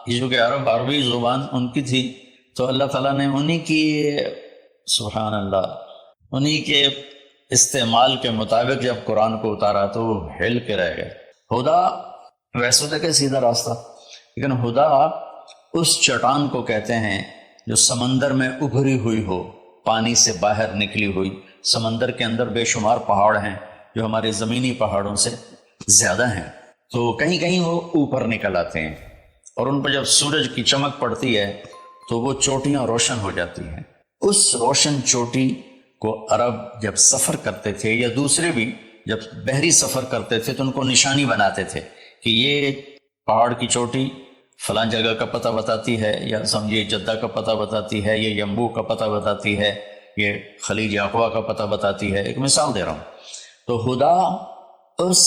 یہ جو کہ عربی زبان ان کی تھی، تو اللہ تعالیٰ نے انہی کی، سبحان اللہ، انہی کے استعمال کے مطابق جب قرآن کو اتارا تو وہ ہل کے رہ گئے۔ ہدا ویسے تو کہ سیدھا راستہ، لیکن ہدا اس چٹان کو کہتے ہیں جو سمندر میں ابھری ہوئی ہو، پانی سے باہر نکلی ہوئی۔ سمندر کے اندر بے شمار پہاڑ ہیں جو ہمارے زمینی پہاڑوں سے زیادہ ہیں، تو کہیں کہیں وہ اوپر نکل آتے ہیں، اور ان پر جب سورج کی چمک پڑتی ہے تو وہ چوٹیاں روشن ہو جاتی ہیں۔ اس روشن چوٹی کو عرب جب سفر کرتے تھے یا دوسرے بھی جب بحری سفر کرتے تھے تو ان کو نشانی بناتے تھے کہ یہ پہاڑ کی چوٹی فلاں جگہ کا پتہ بتاتی ہے، یا سمجھیے جدہ کا پتہ بتاتی ہے، یہ ینبوع کا پتہ بتاتی ہے، یہ خلیج اقوا کا پتہ بتاتی ہے۔ ایک مثال دے رہا ہوں۔ تو ہدا اس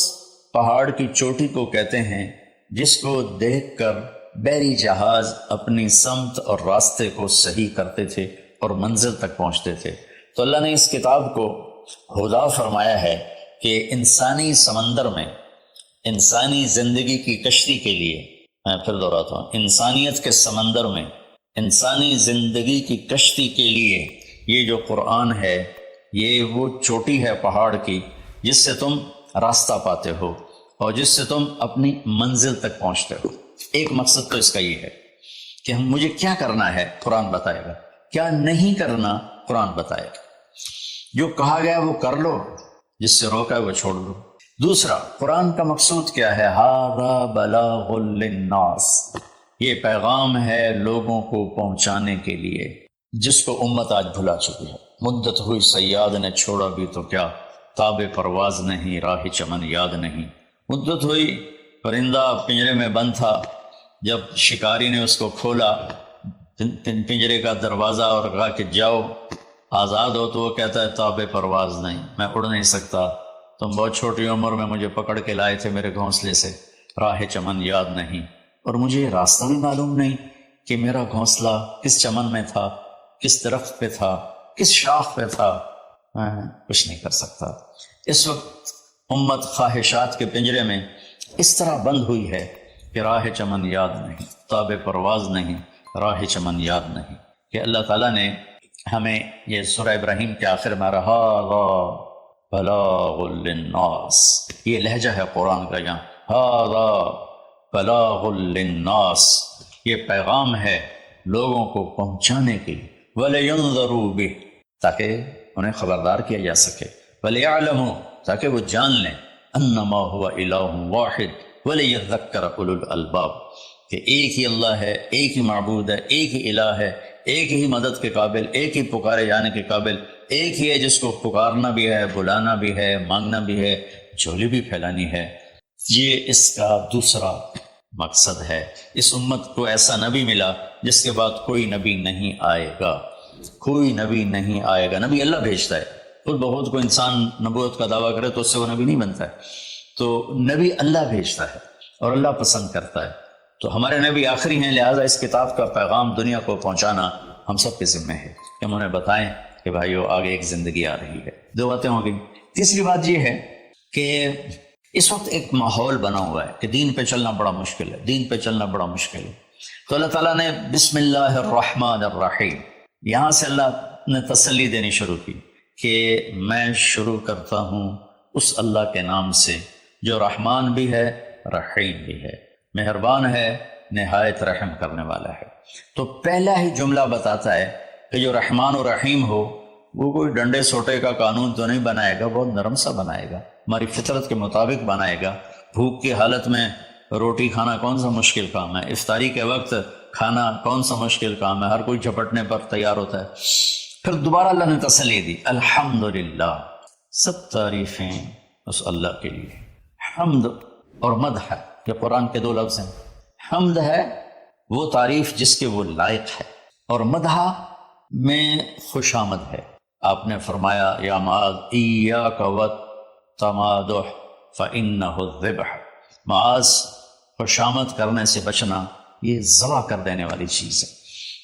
پہاڑ کی چوٹی کو کہتے ہیں جس کو دیکھ کر بحری جہاز اپنی سمت اور راستے کو صحیح کرتے تھے اور منزل تک پہنچتے تھے۔ تو اللہ نے اس کتاب کو ہدا فرمایا ہے کہ انسانی سمندر میں، انسانی زندگی کی کشتی کے لیے، میں پھر دہراتا ہوں، انسانیت کے سمندر میں انسانی زندگی کی کشتی کے لیے یہ جو قرآن ہے، یہ وہ چوٹی ہے پہاڑ کی جس سے تم راستہ پاتے ہو اور جس سے تم اپنی منزل تک پہنچتے ہو۔ ایک مقصد تو اس کا یہ ہے کہ مجھے کیا کرنا ہے قرآن بتائے گا، کیا نہیں کرنا قرآن بتائے گا۔ جو کہا گیا وہ کر لو، جس سے روکا ہے وہ چھوڑ دو۔ دوسرا، قرآن کا مقصود کیا ہے؟ ھذا بلاغ للناس، یہ پیغام ہے لوگوں کو پہنچانے کے لیے، جس کو امت آج بھلا چکی ہے۔ مدت ہوئی صیاد نے چھوڑا بھی تو کیا، تاب پرواز نہیں راہ چمن یاد نہیں۔ مدت ہوئی، پرندہ پنجرے میں بند تھا، جب شکاری نے اس کو کھولا پنجرے کا دروازہ اور کہا کہ جاؤ آزاد ہو، تو وہ کہتا ہے تاب پرواز نہیں، میں اڑ نہیں سکتا، تم بہت چھوٹی عمر میں مجھے پکڑ کے لائے تھے میرے گھونسلے سے، راہ چمن یاد نہیں، اور مجھے یہ راستہ بھی معلوم نہیں کہ میرا گھونسلہ کس چمن میں تھا، کس درخت پہ تھا، کس شاخ پہ تھا، میں کچھ نہیں کر سکتا۔ اس وقت امت خواہشات کے پنجرے میں اس طرح بند ہوئی ہے کہ راہ چمن یاد نہیں، تاب پرواز نہیں، راہ چمن یاد نہیں، کہ اللہ تعالیٰ نے ہمیں یہ سورہ ابراہیم کے آخر میں ھذا بلاغ للناس، یہ لہجہ ہے قرآن کا یہاں، ھذا بلاغ للناس، یہ پیغام ہے لوگوں کو پہنچانے کے لیے، وَلِيُنذَرُوا بِهِ، تاکہ انہیں خبردار کیا جا سکے، وَلِيَعْلَمُوا، تاکہ وہ جان لیں، انما هو الہ واحد وَلِيَذَّكَّرَ أُولُو الْأَلْبَابِ، کہ ایک ہی اللہ ہے، ایک ہی معبود ہے، ایک ہی الہ ہے، ایک ہی مدد کے قابل، ایک ہی پکارے جانے کے قابل، ایک ہی ہے جس کو پکارنا بھی ہے، بلانا بھی ہے، مانگنا بھی ہے، جھولی بھی پھیلانی ہے۔ یہ اس کا دوسرا مقصد ہے۔ اس امت کو ایسا نبی ملا جس کے بعد کوئی نبی نہیں آئے گا، کوئی نبی نہیں آئے گا۔ نبی اللہ بھیجتا ہے، خود بخود کو انسان نبوت کا دعویٰ کرے تو اس سے وہ نبی نہیں بنتا ہے، تو نبی اللہ بھیجتا ہے اور اللہ پسند کرتا ہے۔ تو ہمارے نبی آخری ہیں، لہٰذا اس کتاب کا پیغام دنیا کو پہنچانا ہم سب کے ذمہ ہے کہ ہم انہیں بتائیں کہ بھائیو آگے ایک زندگی آ رہی ہے۔ دو باتیں ہو گئی۔ تیسری بات یہ ہے کہ اس وقت ایک ماحول بنا ہوا ہے کہ دین پہ چلنا بڑا مشکل ہے، دین پہ چلنا بڑا مشکل ہے۔ تو اللہ تعالیٰ نے بسم اللہ الرحمن الرحیم، یہاں سے اللہ نے تسلی دینی شروع کی کہ میں شروع کرتا ہوں اس اللہ کے نام سے جو رحمان بھی ہے، رحیم بھی ہے، مہربان ہے، نہایت رحم کرنے والا ہے۔ تو پہلا ہی جملہ بتاتا ہے کہ جو رحمان و رحیم ہو وہ کوئی ڈنڈے سوٹے کا قانون تو نہیں بنائے گا، بہت نرم سا بنائے گا، ہماری فطرت کے مطابق بنائے گا۔ بھوک کی حالت میں روٹی کھانا کون سا مشکل کام ہے، افطاری کے وقت کھانا کون سا مشکل کام ہے، ہر کوئی جھپٹنے پر تیار ہوتا ہے۔ پھر دوبارہ اللہ نے تسلی دی، الحمدللہ، سب تعریفیں اس اللہ کے لیے۔ حمد اور مدح، یہ قرآن کے دو لفظ ہیں۔ حمد ہے وہ تعریف جس کے وہ لائق ہے، اور مدح میں خوش آمد ہے۔ آپ نے فرمایا یا معاذ ایاک والتمادح فإنہ الذبح، معاذ خوش آمد کرنے سے بچنا یہ ذبح کر دینے والی چیز ہے۔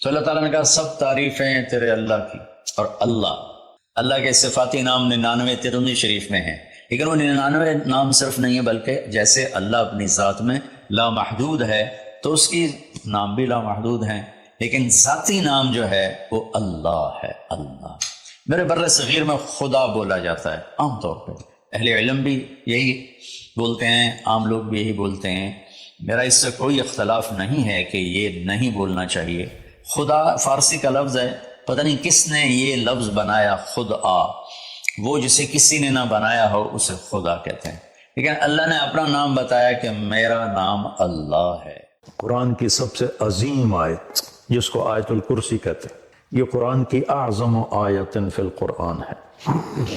تو اللہ تعالیٰ نے کہا سب تعریفیں تیرے اللہ کی، اور اللہ کے صفاتی نام 99 ترمذی شریف میں ہیں، لیکن وہ 99 نام صرف نہیں ہے، بلکہ جیسے اللہ اپنی ذات میں لا محدود ہے تو اس کی نام بھی لامحدود ہیں، لیکن ذاتی نام جو ہے وہ اللہ ہے، اللہ۔ میرے بر صغیر میں خدا بولا جاتا ہے عام طور پہ، اہل علم بھی یہی بولتے ہیں، عام لوگ بھی یہی بولتے ہیں، میرا اس سے کوئی اختلاف نہیں ہے کہ یہ نہیں بولنا چاہیے۔ خدا فارسی کا لفظ ہے، پتہ نہیں کس نے یہ لفظ بنایا، خدا، وہ جسے کسی نے نہ بنایا ہو اسے خدا کہتے ہیں، لیکن اللہ نے اپنا نام بتایا کہ میرا نام اللہ ہے۔ قرآن کی سب سے عظیم آیت جس کو آیت الکرسی کہتے ہیں، یہ قرآن کی اعظم آیت فی القرآن ہے۔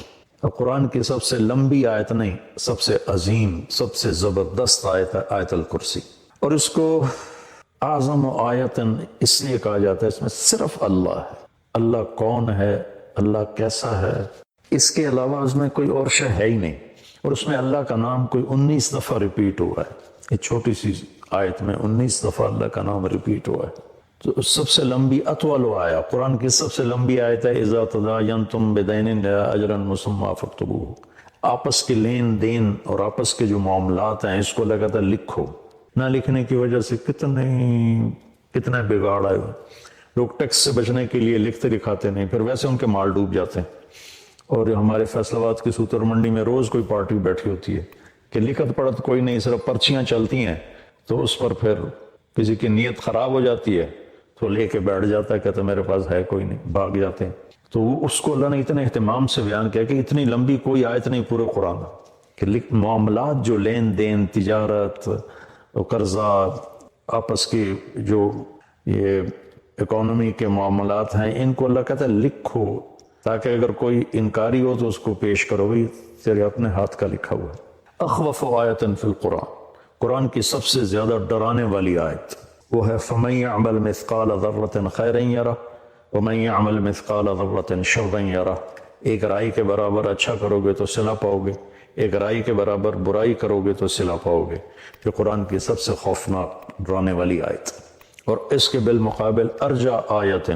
قرآن کی سب سے لمبی آیت نہیں، سب سے عظیم، سب سے زبردست آیت ہے آیت الکرسی، اور اس کو اعظم آیت اس لیے کہا جاتا ہے اس میں صرف اللہ ہے۔ اللہ کون ہے، اللہ کیسا ہے، اس کے علاوہ اس میں کوئی اور شے ہے ہی نہیں، اور اس میں اللہ کا نام کوئی 19 دفعہ ریپیٹ ہوا ہے، یہ چھوٹی سی آیت میں 19 دفعہ اللہ کا نام ریپیٹ ہوا ہے۔ تو سب سے لمبی اطول آیا، قرآن کی سب سے لمبی آیت ہے اذا تداینتم بدین الی اجل مسمی فاکتبوہ، آپس کے لین دین اور آپس کے جو معاملات ہیں اس کو اللہ کہتا ہے لکھو۔ نہ لکھنے کی وجہ سے کتنے بگاڑ آئے ہوئے، لوگ ٹیکس سے بچنے کے لیے لکھتے لکھاتے نہیں، پھر ویسے ان کے مال ڈوب جاتے ہیں۔ اور ہمارے فیصل آباد کی سوتر منڈی میں روز کوئی پارٹی بیٹھی ہوتی ہے کہ لکھت پڑھت کوئی نہیں، صرف پرچیاں چلتی ہیں، تو اس پر پھر کسی کی نیت خراب ہو جاتی ہے تو لے کے بیٹھ جاتا ہے، کہتا ہے میرے پاس ہے کوئی نہیں، بھاگ جاتے ہیں۔ تو اس کو اللہ نے اتنے اہتمام سے بیان کیا کہ اتنی لمبی کوئی آیت نہیں پورے قرآن کہ معاملات جو لین دین، تجارت، قرضہ، آپس کی جو یہ اکانومی کے معاملات ہیں، ان کو اللہ کہتا ہے لکھو، تاکہ اگر کوئی انکاری ہو تو اس کو پیش کرو، بھئی تیرے اپنے ہاتھ کا لکھا ہوا ہے۔ اخوف آیت فی القرآن، قرآن کی سب سے زیادہ ڈرانے والی آیت وہ ہے فَمَن يَعْمَلْ مِثْقَالَ ذَرَّةٍ خَيْرًا يَرَهُ وَمَن يَعْمَلْ مِثْقَالَ ذَرَّةٍ شَرًّا يَرَهُ۔ ایک رائی کے برابر اچھا کرو گے تو صلہ پاؤ گے، ایک رائی کے برابر برائی کرو گے تو صلہ پاؤ گے۔ یہ قرآن کی سب سے خوفناک ڈرانے والی آیت، اور اس کے بالمقابل ارجع آیت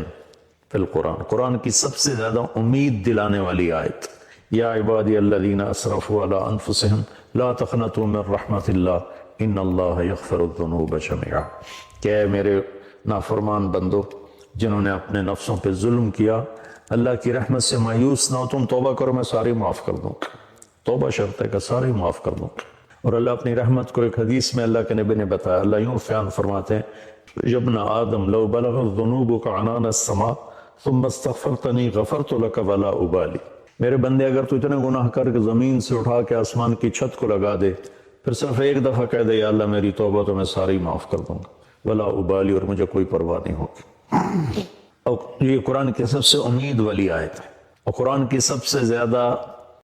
فی القرآن، قرآن کی سب سے زیادہ امید دلانے والی آیت، یا عبادی الذین اسرفوا علی انفسہم لا تقنطوا من رحمت اللہ ان اللہ یغفر الذنوب جميعا، کہ اے میرے نافرمان بندو جنہوں نے اپنے نفسوں پہ ظلم کیا، اللہ کی رحمت سے مایوس نہ ہو، تم توبہ کرو میں ساری معاف کر دوں، توبہ شرط ہے کہ ساری معاف کر دوں۔ اور اللہ اپنی رحمت کو ایک حدیث میں اللہ کے نبی نے بتایا، اللہ یوں بیان فرماتے ہیں ابن آدم لو بلغت ذنوبک عنان السماء ثم استغفرتنی غفرت لک ولا ابالی، میرے بندے اگر تو اتنے گناہ کر کے زمین سے اٹھا کے آسمان کی چھت کو لگا دے، پھر صرف ایک دفعہ کہہ دے یا اللہ میری توبہ تو میں ساری معاف کر دوں گا، ولا ابالی، اور مجھے کوئی پرواہ نہیں ہوگی۔ اور یہ قرآن کی سب سے امید والی آیت ہے، اور قرآن کی سب سے زیادہ